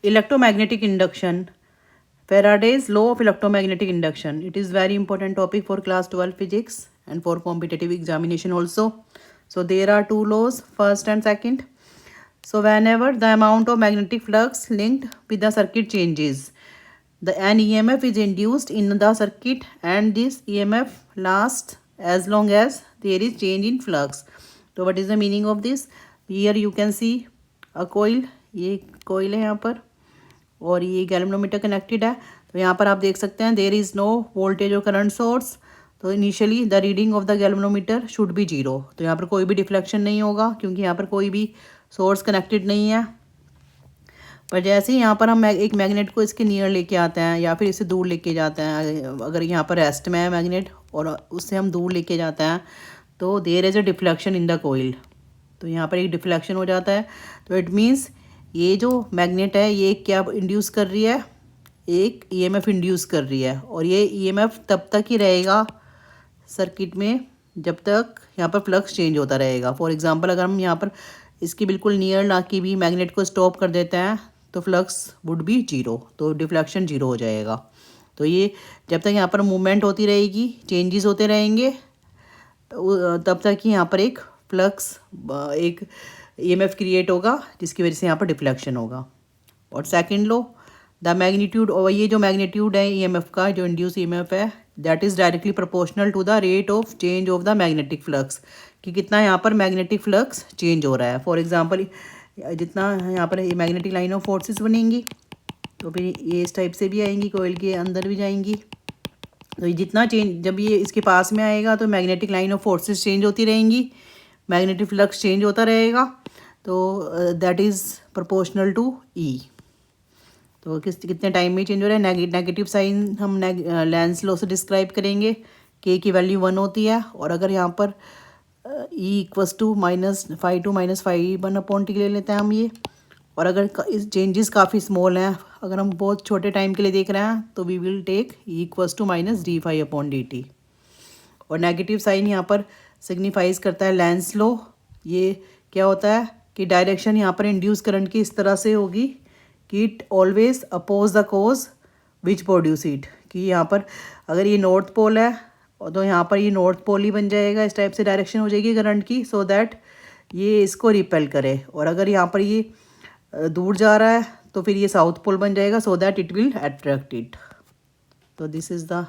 Electromagnetic induction. Faraday's law of electromagnetic induction. It is very important topic for class 12 physics and for competitive examination also. So there are two laws, first and second. So whenever the amount of magnetic flux linked with the circuit changes, an EMF is induced in the circuit and this EMF lasts as long as there is change in flux. So what is the meaning of this? Here you can see a coil. ये coil है यहाँ पर और ये galvanometer connected है. तो यहाँ पर आप देख सकते हैं देयर इज़ नो वोल्टेज और करंट सोर्स. तो initially the reading of the galvanometer should be zero. तो यहाँ पर कोई भी डिफ्लेक्शन नहीं होगा क्योंकि यहाँ पर कोई भी सोर्स कनेक्टेड नहीं है. पर जैसे ही यहाँ पर हम एक मैग्नेट को इसके नियर लेके आते हैं या फिर इसे दूर लेके जाते हैं, अगर यहाँ पर रेस्ट में है मैग्नेट और उससे हम दूर लेके जाते हैं तो there is a deflection in the coil. तो यहाँ पर एक डिफ्लेक्शन हो जाता है. तो इट मीन्स ये जो मैग्नेट है ये क्या इंड्यूस कर रही है, एक ईएमएफ इंड्यूस कर रही है. और ये ईएमएफ तब तक ही रहेगा सर्किट में जब तक यहाँ पर फ्लक्स चेंज होता रहेगा. फॉर एग्जांपल अगर हम यहाँ पर इसके बिल्कुल नियर ला के भी मैग्नेट को स्टॉप कर देते हैं तो फ्लक्स वुड बी जीरो. तो डिफ्लेक्शन जीरो हो जाएगा. तो ये जब तक यहाँ पर मूवमेंट होती रहेगी, चेंजेस होते रहेंगे, तब तक ही यहाँ पर एक फ्लक्स एक ईएमएफ क्रिएट होगा जिसकी वजह से यहाँ पर डिफ्लेक्शन होगा. और सेकंड लो, द मैग्नीट्यूड, और ये जो मैग्नीट्यूड है ईएमएफ का, जो इंड्यूस ईएमएफ है, that is directly proportional to the rate of change of the magnetic flux. कि कितना यहाँ पर मैग्नेटिक फ्लक्स चेंज हो रहा है. फॉर एग्जांपल जितना यहाँ पर ये मैग्नेटिक लाइन ऑफ फोर्सेस बनेंगी तो फिर ये इस टाइप से भी आएंगी, कोयल के अंदर भी जाएंगी. तो ये जितना चेंज, जब ये इसके पास में आएगा तो magnetic line of forces change होती रहेंगी, मैग्नेटिक फ्लक्स चेंज होता रहेगा. तो दैट इज़ प्रोपोर्शनल टू ई. तो कितने टाइम में चेंज हो रहा है. नेगेटिव साइन हम लेंस लॉ से डिस्क्राइब करेंगे. के की वैल्यू 1 होती है और अगर यहाँ पर ई इक्वस टू -5 to -5 1/t ले लेते हैं हम ये. और अगर चेंजेस काफ़ी स्मॉल हैं, अगर हम बहुत छोटे टाइम के लिए देख रहे हैं तो we will take E equals to -d5/dt. और नेगेटिव साइन यहाँ पर सिग्निफाइज करता है लेंस लॉ. ये क्या होता है कि डायरेक्शन यहाँ पर इंड्यूस करंट की इस तरह से होगी कि it always oppose the cause which produce it. कि यहाँ पर अगर ये नॉर्थ पोल है तो यहाँ पर ये नॉर्थ पोल ही बन जाएगा, इस टाइप से डायरेक्शन हो जाएगी करंट की, सो दैट ये इसको रिपेल करे. और अगर यहाँ पर ये दूर जा रहा है तो फिर ये साउथ पोल बन जाएगा, so that it will attract it. तो this is the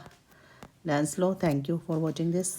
Lenz law. Thank you for watching this.